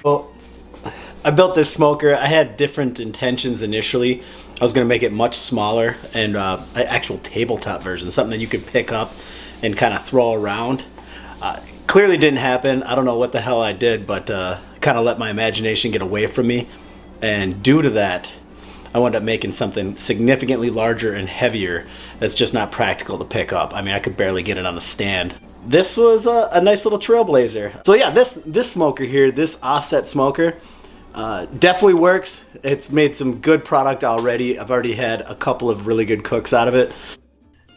Well, I built this smoker. I had different intentions initially. I was going to make it much smaller and an actual tabletop version, something that you could pick up and kind of throw around. Clearly didn't happen. I don't know what the hell I did, but kind of let my imagination get away from me. And due to that, I wound up making something significantly larger and heavier that's just not practical to pick up. I mean, I could barely get it on the stand. This was a nice little trailblazer. So yeah, this smoker here, this offset smoker, definitely works. It's made some good product already. I've already had a couple of really good cooks out of it.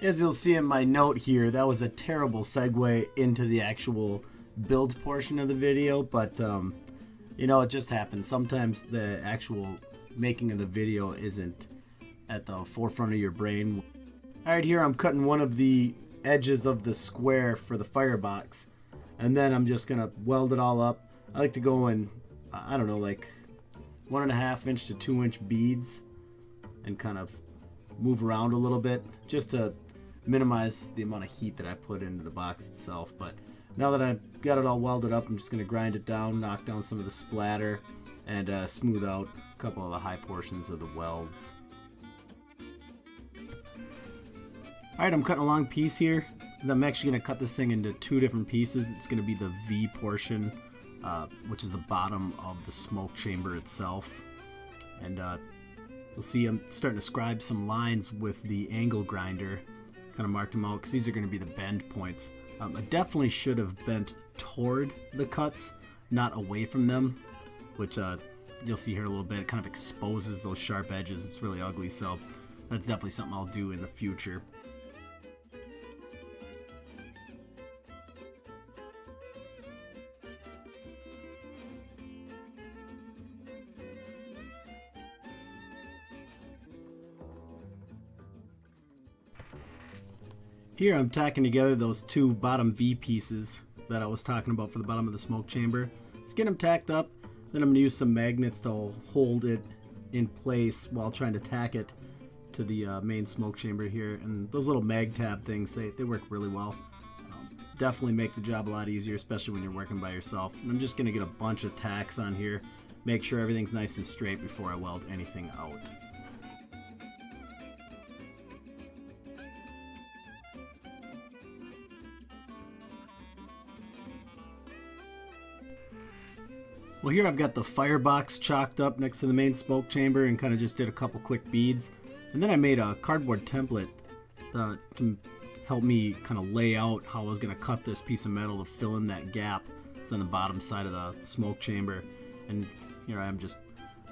As you'll see in my note here, that was a terrible segue into the actual build portion of the video, but you know, it just happens. Sometimes the actual making of the video isn't at the forefront of your brain. Alright, here I'm cutting one of the edges of the square for the firebox, and then I'm just gonna weld it all up. I like to go in, I don't know, like 1.5 inch to 2 inch beads and kind of move around a little bit just to minimize the amount of heat that I put into the box itself. But now that I've got it all welded up, I'm just going to grind it down, knock down some of the splatter, and smooth out a couple of the high portions of the welds. Alright, I'm cutting a long piece here. And I'm actually going to cut this thing into 2 different pieces. It's going to be the V portion, which is the bottom of the smoke chamber itself. And you'll see I'm starting to scribe some lines with the angle grinder. Kind of marked them out because these are going to be the bend points. I definitely should have bent toward the cuts, not away from them, which you'll see here in a little bit. It kind of exposes those sharp edges. It's really ugly, so that's definitely something I'll do in the future. Here I'm tacking together those 2 bottom V pieces that I was talking about for the bottom of the smoke chamber. Let's get them tacked up, then I'm going to use some magnets to hold it in place while trying to tack it to the main smoke chamber here. And those little mag tab things, they work really well. Definitely make the job a lot easier, especially when you're working by yourself. And I'm just going to get a bunch of tacks on here, make sure everything's nice and straight before I weld anything out. Well, here I've got the firebox chalked up next to the main smoke chamber and kind of just did a couple quick beads. And then I made a cardboard template to help me kind of lay out how I was going to cut this piece of metal to fill in that gap that's on the bottom side of the smoke chamber. And here I am just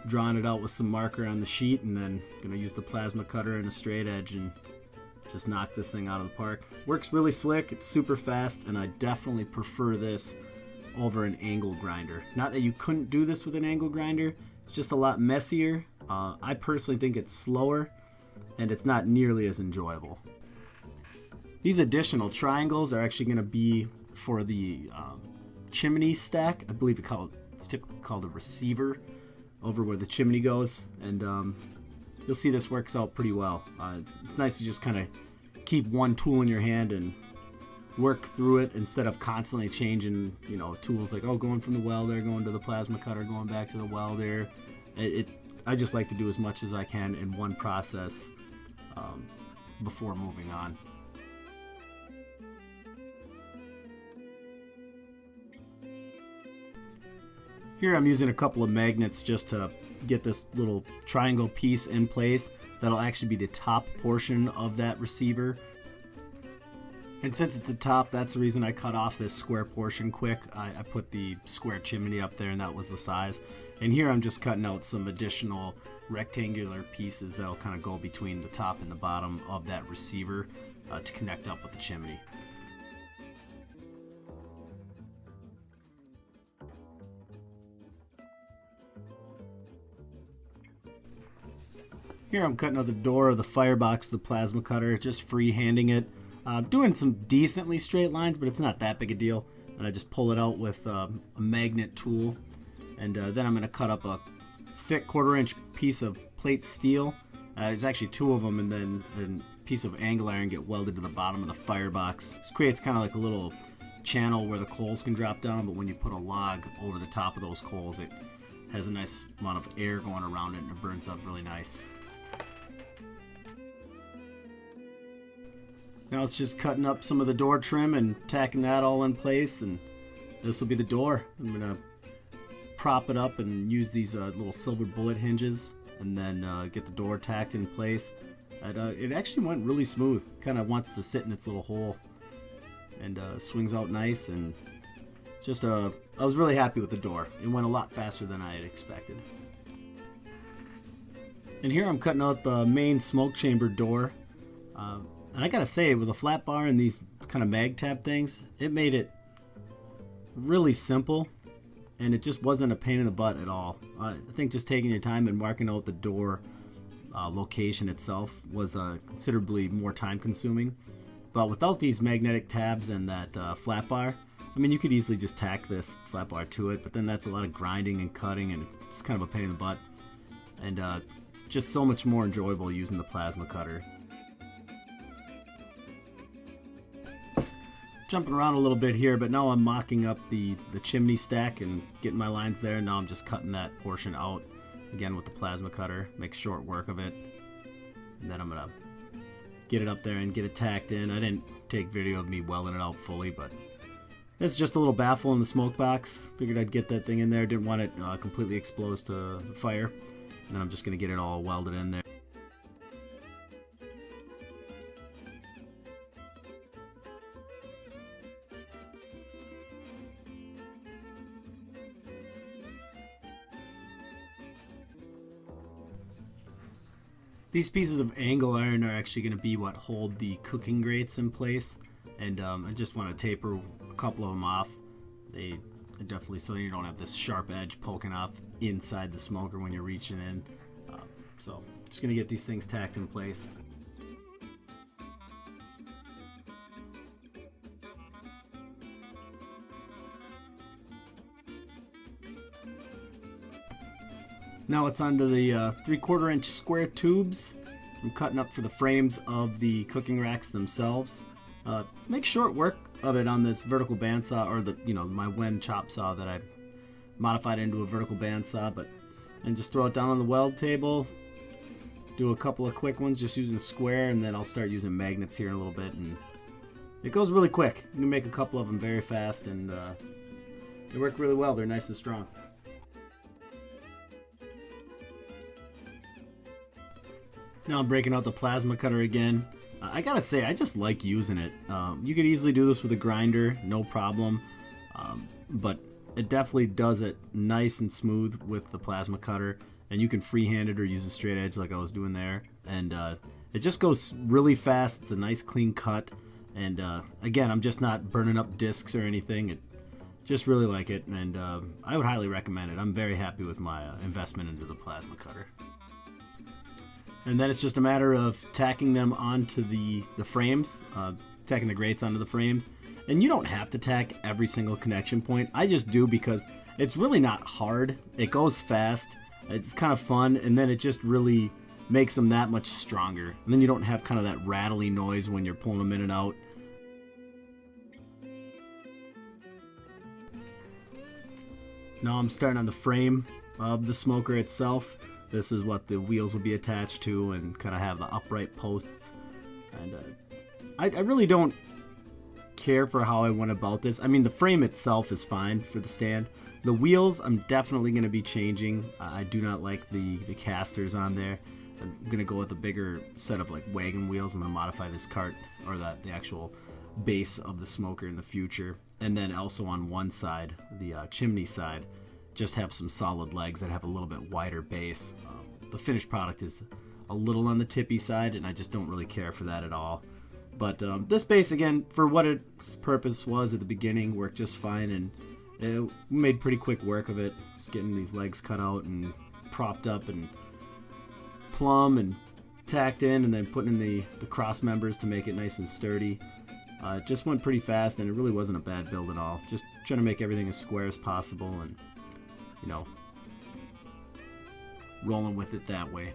drawing it out with some marker on the sheet, and then going to use the plasma cutter and a straight edge and just knock this thing out of the park. Works really slick, it's super fast, and I definitely prefer this over an angle grinder. Not that you couldn't do this with an angle grinder, it's just a lot messier. I personally think it's slower and it's not nearly as enjoyable. These additional triangles are actually going to be for the chimney stack. I believe it's typically called a receiver over where the chimney goes, and you'll see this works out pretty well. It's nice to just kind of keep one tool in your hand and work through it instead of constantly changing, you know, tools like, oh, going from the welder, going to the plasma cutter, going back to the welder. I just like to do as much as I can in one process before moving on. Here I'm using a couple of magnets just to get this little triangle piece in place. That'll actually be the top portion of that receiver. And since it's a top, that's the reason I cut off this square portion quick. I put the square chimney up there and that was the size. And here I'm just cutting out some additional rectangular pieces that'll kind of go between the top and the bottom of that receiver to connect up with the chimney. Here I'm cutting out the door of the firebox, the plasma cutter, just free-handing it. Doing some decently straight lines, but it's not that big a deal. And I just pull it out with a magnet tool. And then I'm going to cut up a thick 1/4 inch piece of plate steel. There's actually 2 of them, and then a piece of angle iron get welded to the bottom of the firebox. This creates kind of like a little channel where the coals can drop down, but when you put a log over the top of those coals, it has a nice amount of air going around it and it burns up really nice. Now it's just cutting up some of the door trim and tacking that all in place, and this will be the door. I'm gonna prop it up and use these little silver bullet hinges, and then get the door tacked in place. It actually went really smooth. Kind of wants to sit in its little hole, and swings out nice. And just I was really happy with the door. It went a lot faster than I had expected. And here I'm cutting out the main smoke chamber door. And I gotta say, with a flat bar and these kind of mag tab things, it made it really simple, and it just wasn't a pain in the butt at all. I think just taking your time and marking out the door location itself was considerably more time consuming. But without these magnetic tabs and that flat bar, I mean, you could easily just tack this flat bar to it, but then that's a lot of grinding and cutting, and it's just kind of a pain in the butt. And it's just so much more enjoyable using the plasma cutter. Jumping around a little bit here, but now I'm mocking up the chimney stack and getting my lines there. Now I'm just cutting that portion out again with the plasma cutter, make short work of it, and then I'm gonna get it up there and get it tacked in. I didn't take video of me welding it out fully, but it's just a little baffle in the smoke box. Figured I'd get that thing in there. Didn't want it completely exposed to the fire, and then I'm just gonna get it all welded in there. These pieces of angle iron are actually going to be what hold the cooking grates in place, and I just want to taper a couple of them off. They definitely, so you don't have this sharp edge poking off inside the smoker when you're reaching in. So just going to get these things tacked in place. Now it's onto the 3/4 inch square tubes. I'm cutting up for the frames of the cooking racks themselves. Make short work of it on this vertical bandsaw, or my Wen chop saw that I modified into a vertical bandsaw, and just throw it down on the weld table. Do a couple of quick ones just using a square, and then I'll start using magnets here in a little bit, and it goes really quick. You can make a couple of them very fast, and they work really well. They're nice and strong. Now I'm breaking out the plasma cutter again. I gotta say, I just like using it. You could easily do this with a grinder, no problem, but it definitely does it nice and smooth with the plasma cutter, and you can freehand it or use a straight edge like I was doing there, and it just goes really fast. It's a nice clean cut, and again, I'm just not burning up discs or anything. Just really like it, and I would highly recommend it. I'm very happy with my investment into the plasma cutter. And then it's just a matter of tacking them onto the frames, tacking the grates onto the frames. And you don't have to tack every single connection point. I just do because it's really not hard. It goes fast. It's kind of fun, and then it just really makes them that much stronger. And then you don't have kind of that rattly noise when you're pulling them in and out. Now I'm starting on the frame of the smoker itself. This is what the wheels will be attached to, and kind of have the upright posts. And I really don't care for how I went about this. I mean, the frame itself is fine for the stand. The wheels, I'm definitely going to be changing. I do not like the casters on there. I'm going to go with a bigger set of like wagon wheels. I'm going to modify this cart, or the actual base of the smoker in the future. And then also on one side, the chimney side, just have some solid legs that have a little bit wider base. The finished product is a little on the tippy side, and I just don't really care for that at all. But this base, again, for what its purpose was at the beginning, worked just fine, and it made pretty quick work of it. Just getting these legs cut out and propped up and plumb and tacked in, and then putting in the cross members to make it nice and sturdy. It just went pretty fast, and it really wasn't a bad build at all. Just trying to make everything as square as possible, and rolling with it that way.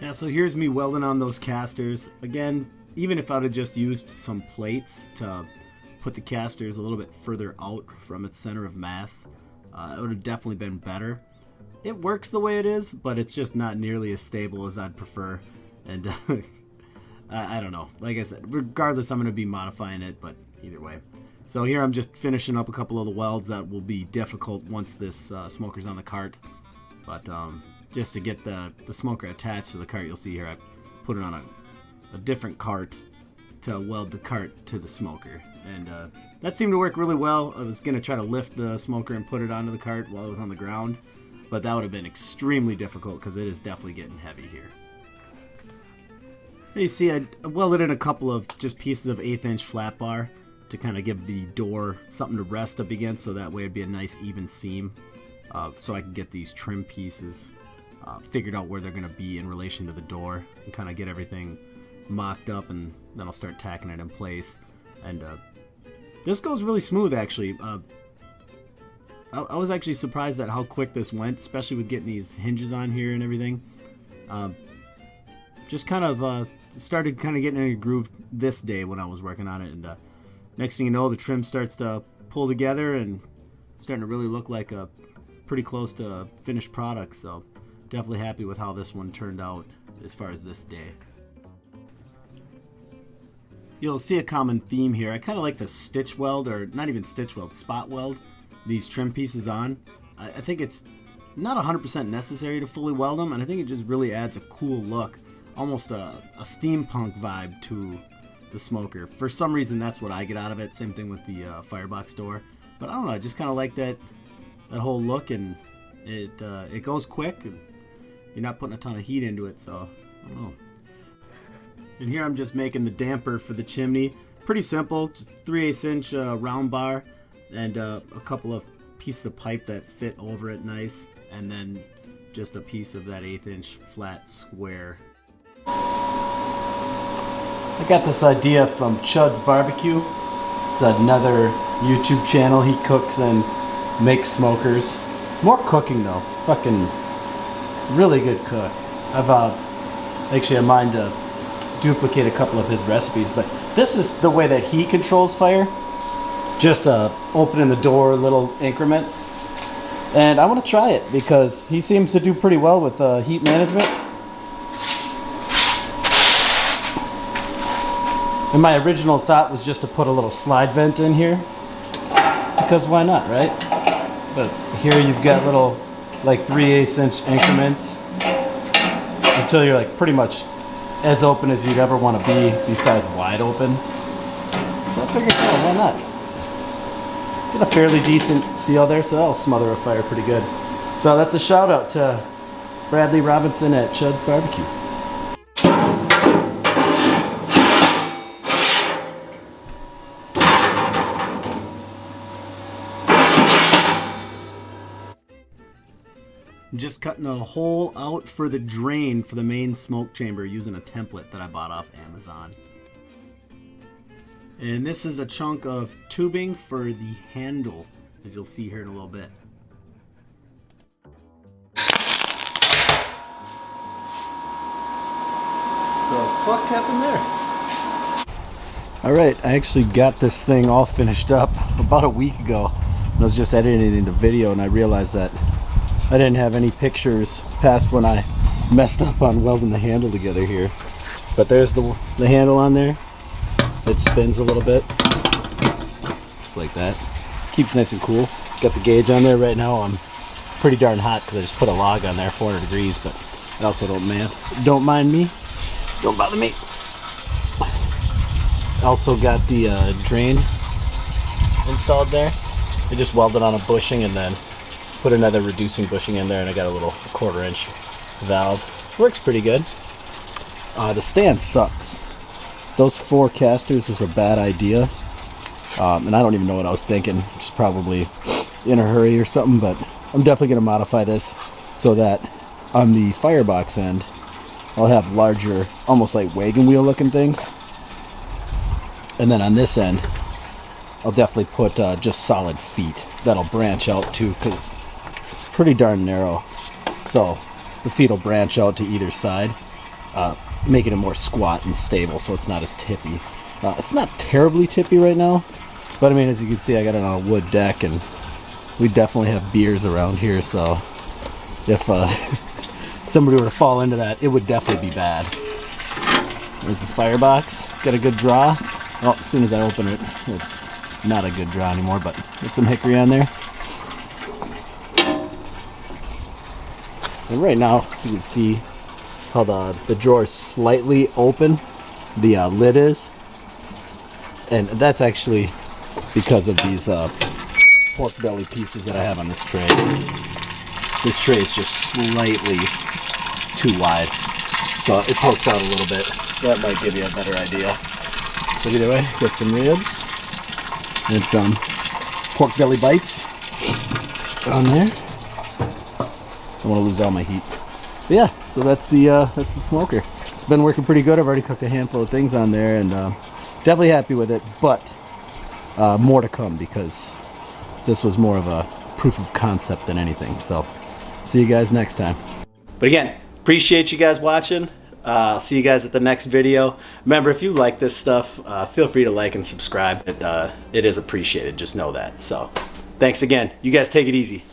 Yeah, so here's me welding on those casters. Again, even if I'd have just used some plates to put the casters a little bit further out from its center of mass, it would have definitely been better. It works the way it is, but it's just not nearly as stable as I'd prefer. And I don't know. Like I said, regardless, I'm going to be modifying it, but either way. So here I'm just finishing up a couple of the welds that will be difficult once this smoker's on the cart. But just to get the smoker attached to the cart, you'll see here I put it on a different cart to weld the cart to the smoker. And that seemed to work really well. I was going to try to lift the smoker and put it onto the cart while it was on the ground. But that would have been extremely difficult because it is definitely getting heavy here. You see, I welded in a couple of just pieces of 1/8 inch flat bar to kind of give the door something to rest up against, so that way it'd be a nice even seam. So I can get these trim pieces figured out where they're going to be in relation to the door and kind of get everything mocked up, and then I'll start tacking it in place. And this goes really smooth, actually. I was actually surprised at how quick this went, especially with getting these hinges on here and everything. Just kind of started kind of getting in a groove this day when I was working on it, and next thing you know, the trim starts to pull together and starting to really look like a pretty close to a finished product. So definitely happy with how this one turned out as far as this day. You'll see a common theme here. I kind of like to stitch weld, or not even stitch weld, spot weld these trim pieces on. I think it's not 100% necessary to fully weld them, and I think it just really adds a cool look, almost a steampunk vibe to the smoker. For some reason, that's what I get out of it. Same thing with the Firebox door. But I don't know, I just kind of like that whole look, and it goes quick, and you're not putting a ton of heat into it, so I don't know. And here I'm just making the damper for the chimney. Pretty simple, just 3/8 inch round bar, and a couple of pieces of pipe that fit over it nice, and then just a piece of that 1/8 inch flat square. I got this idea from Chud's BBQ. It's another YouTube channel. He cooks and makes smokers. More cooking though. Fucking really good cook. I've actually in mind to duplicate a couple of his recipes, but this is the way that he controls fire. Just opening the door little increments. And I want to try it because he seems to do pretty well with heat management. And my original thought was just to put a little slide vent in here, because why not, right? But here you've got little like 3/8 inch increments until you're like pretty much as open as you'd ever want to be, besides wide open. So I figured, oh, why not? Get a fairly decent seal there, so that'll smother a fire pretty good. So that's a shout out to Bradley Robinson at Chud's BBQ. I'm just cutting a hole out for the drain for the main smoke chamber using a template that I bought off Amazon. And this is a chunk of tubing for the handle, as you'll see here in a little bit. The fuck happened there? Alright, I actually got this thing all finished up about a week ago. I was just editing the video and I realized that I didn't have any pictures past when I messed up on welding the handle together here. But there's the handle on there. It spins a little bit, just like that. Keeps nice and cool. Got the gauge on there right now. I'm pretty darn hot because I just put a log on there, 400 degrees, but I also don't mind me. Don't bother me. Also got the drain installed there. I just welded on a bushing and then put another reducing bushing in there, and I got a little 1/4 inch valve. Works pretty good. The stand sucks. Those 4 casters was a bad idea, and I don't even know what I was thinking. Just probably in a hurry or something, but I'm definitely going to modify this so that on the Firebox end I'll have larger, almost like wagon wheel looking things, and then on this end I'll definitely put just solid feet that'll branch out too, because it's pretty darn narrow, so the feet will branch out to either side, making it more squat and stable so it's not as tippy. It's not terribly tippy right now, but I mean, as you can see, I got it on a wood deck, and we definitely have beers around here, so if somebody were to fall into that, it would definitely be bad. There's the firebox. Got a good draw. Well, as soon as I open it, it's not a good draw anymore, but get some hickory on there. And right now, you can see how the drawer is slightly open. The lid is. And that's actually because of these pork belly pieces that I have on this tray. This tray is just slightly too wide, so it pokes out a little bit. That might give you a better idea. But either way, got some ribs and some pork belly bites on there. I want to lose all my heat. But yeah, so that's the smoker. It's been working pretty good. I've already cooked a handful of things on there, and definitely happy with it. But more to come, because this was more of a proof of concept than anything. So see you guys next time. But again, appreciate you guys watching. I'll see you guys at the next video. Remember, if you like this stuff, feel free to like and subscribe. It is appreciated, just know that. So thanks again. You guys take it easy.